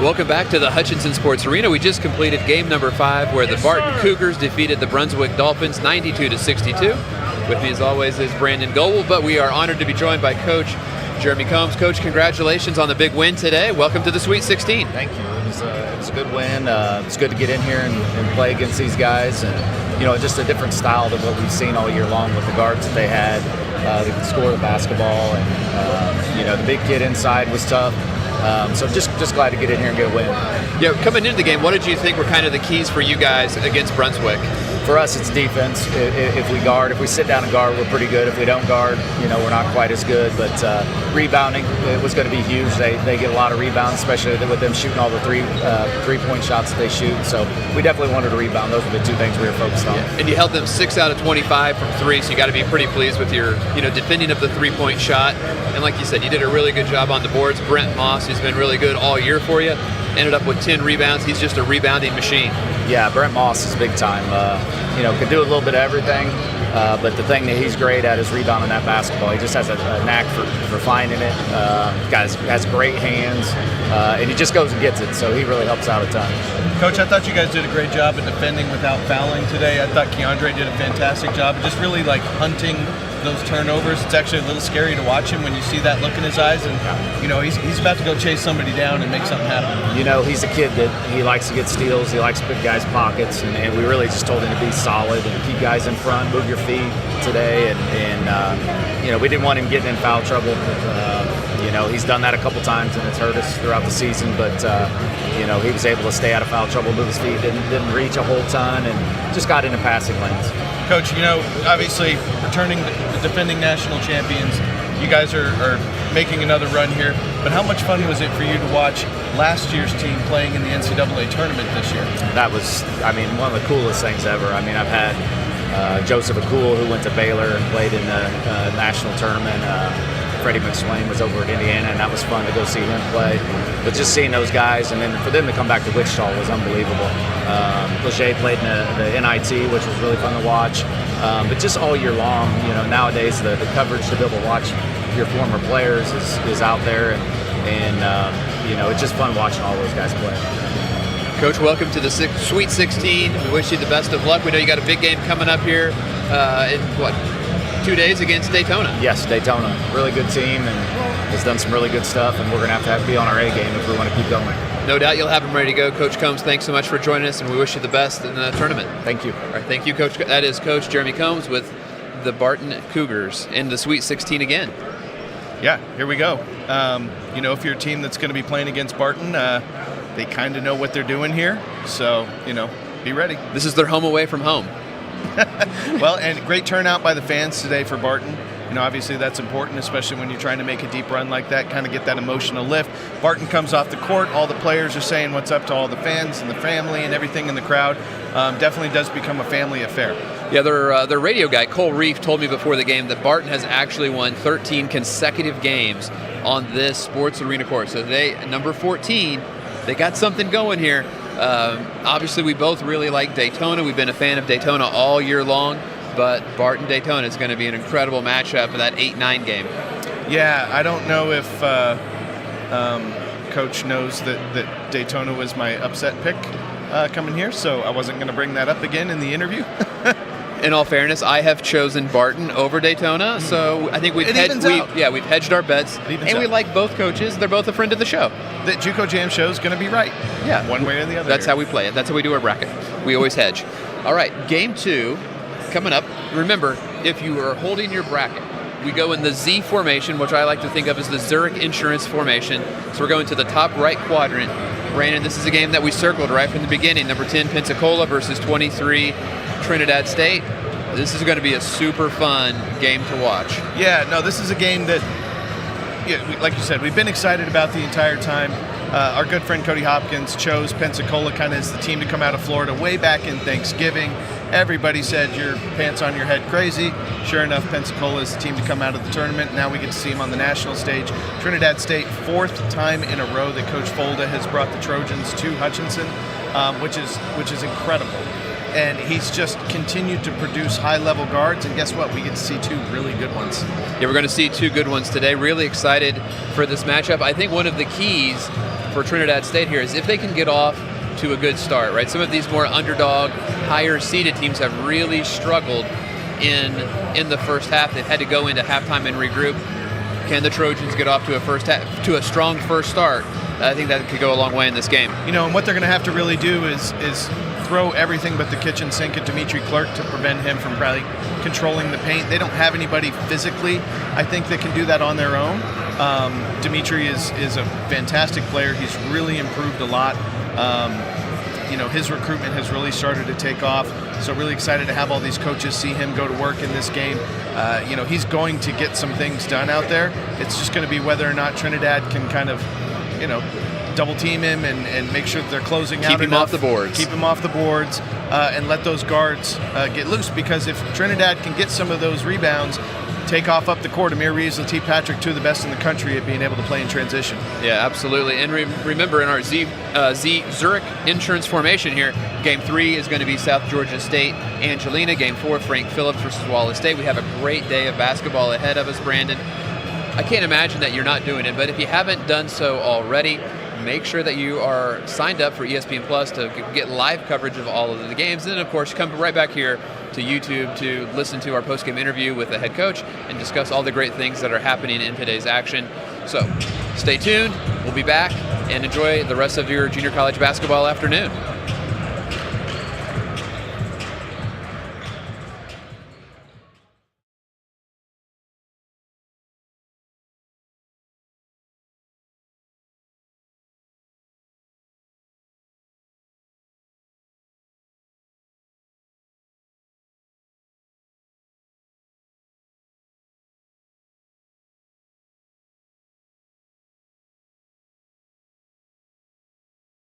Welcome back to the Hutchinson Sports Arena. We just completed game number 5 where the Barton Cougars defeated the Brunswick Dolphins 92-62. With me as always is Brandon Goble, but we are honored to be joined by Coach Jeremy Combs. Coach, congratulations on the big win today. Welcome to the Sweet 16. Thank you. It was a good win. It's good to get in here and play against these guys. And, just a different style than what we've seen all year long with the guards that they had. They could score the basketball. And, the big kid inside was tough. So just glad to get in here and get a win. Yeah, coming into the game, what did you think were kind of the keys for you guys against Brunswick? For us, it's defense. If we sit down and guard, we're pretty good. If we don't guard, we're not quite as good. But rebounding, it was going to be huge. They get a lot of rebounds, especially with them shooting all the three-point shots that they shoot. So we definitely wanted to rebound. Those were the two things we were focused on. Yeah. And you held them 6 out of 25 from 3, so you got to be pretty pleased with your defending of the three-point shot. And like you said, you did a really good job on the boards. Brent Moss, who's been really good all year for you, ended up with 10 rebounds. He's just a rebounding machine. Yeah, Brent Moss is big time. Could do a little bit of everything, but the thing that he's great at is rebounding that basketball. He just has a knack for finding it. Has great hands, and he just goes and gets it, so he really helps out a ton. Coach, I thought you guys did a great job at defending without fouling today. I thought Keandre did a fantastic job of just really hunting those turnovers. It's actually a little scary to watch him when you see that look in his eyes, and he's about to go chase somebody down and make something happen. He's a kid that he likes to get steals. He likes to pick guys' pockets, and we really just told him to be solid and keep guys in front, move your feet today, and we didn't want him getting in foul trouble. He's done that a couple times and it's hurt us throughout the season, but he was able to stay out of foul trouble, move his feet, didn't reach a whole ton, and just got into passing lanes. Coach, obviously returning the defending national champions, you guys are making another run here, but how much fun was it for you to watch last year's team playing in the NCAA tournament this year? That was, one of the coolest things ever. I've had Joseph Akul, who went to Baylor and played in the national tournament. Freddie McSwain was over at Indiana, and that was fun to go see him play. But just seeing those guys, and then for them to come back to Wichita was unbelievable. Leger played in the NIT, which was really fun to watch. But just all year long, nowadays the coverage to be able to watch your former players is out there, and it's just fun watching all those guys play. Coach, welcome to the Sweet 16. We wish you the best of luck. We know you got a big game coming up here in 2 days against Daytona. Yes, Daytona. Really good team and has done some really good stuff, and we're going to have to be on our A game if we want to keep going. No doubt you'll have them ready to go. Coach Combs, thanks so much for joining us, and we wish you the best in the tournament. Thank you. All right, thank you, Coach. That is Coach Jeremy Combs with the Barton Cougars in the Sweet 16 again. Yeah, here we go. If you're a team that's going to be playing against Barton, they kind of know what they're doing here, so, be ready. This is their home away from home. Well, and great turnout by the fans today for Barton. Obviously that's important, especially when you're trying to make a deep run like that, kind of get that emotional lift. Barton comes off the court, all the players are saying what's up to all the fans and the family and everything in the crowd. Definitely does become a family affair. Yeah, their radio guy, Cole Reef, told me before the game that Barton has actually won 13 consecutive games on this sports arena court. So today, number 14, they got something going here. Obviously, we both really like Daytona. We've been a fan of Daytona all year long, but Barton-Daytona is going to be an incredible matchup for that 8-9 game. Yeah, I don't know if Coach knows that Daytona was my upset pick coming here, so I wasn't going to bring that up again in the interview. In all fairness, I have chosen Barton over Daytona, so I think we've hedged our bets, and we like both coaches. They're both a friend of the show. The JUCO Jam show is going to be right. Yeah, one way or the other. That's how we play it. That's how we do our bracket. We always hedge. All right, game 2 coming up. Remember, if you are holding your bracket, we go in the Z formation, which I like to think of as the Zurich Insurance formation. So we're going to the top right quadrant. Brandon, this is a game that we circled right from the beginning. Number 10, Pensacola versus 23, Trinidad State. This is going to be a super fun game to watch. Yeah, no, this is a game that, like you said, we've been excited about the entire time. Our good friend Cody Hopkins chose Pensacola kind of as the team to come out of Florida way back in Thanksgiving. Everybody said you're pants on your head crazy. Sure enough, Pensacola is the team to come out of the tournament. Now we get to see them on the national stage. Trinidad State, 4th time in a row that Coach Folda has brought the Trojans to Hutchinson, which is incredible. And he's just continued to produce high-level guards, and guess what? We get to see 2 really good ones. Yeah, we're going to see 2 good ones today. Really excited for this matchup. I think one of the keys for Trinidad State here is if they can get off to a good start, right? Some of these more underdog, higher seeded teams have really struggled in the first half. They've had to go into halftime and regroup. Can the Trojans get off to a strong first start? I think that could go a long way in this game. And what they're going to have to really do is throw everything but the kitchen sink at Dimitri Clerk to prevent him from probably controlling the paint. They don't have anybody physically, I think, that can do that on their own. Dimitri is a fantastic player. He's really improved a lot. His recruitment has really started to take off. So really excited to have all these coaches see him go to work in this game. He's going to get some things done out there. It's just going to be whether or not Trinidad can kind of, double team him and make sure that they're closing out enough. Keep him off the boards. Keep him off the boards and let those guards get loose. Because if Trinidad can get some of those rebounds, take off up the court, Amir Reeves and T. Patrick, two of the best in the country at being able to play in transition. Yeah, absolutely. And remember, in our Zurich insurance formation here, Game 3 is going to be South Georgia State, Angelina. Game 4, Frank Phillips versus Wallace State. We have a great day of basketball ahead of us, Brandon. I can't imagine that you're not doing it, but if you haven't done so already, make sure that you are signed up for ESPN Plus to get live coverage of all of the games. And then, of course, come right back here to YouTube to listen to our post-game interview with the head coach and discuss all the great things that are happening in today's action. So stay tuned. We'll be back and enjoy the rest of your junior college basketball afternoon.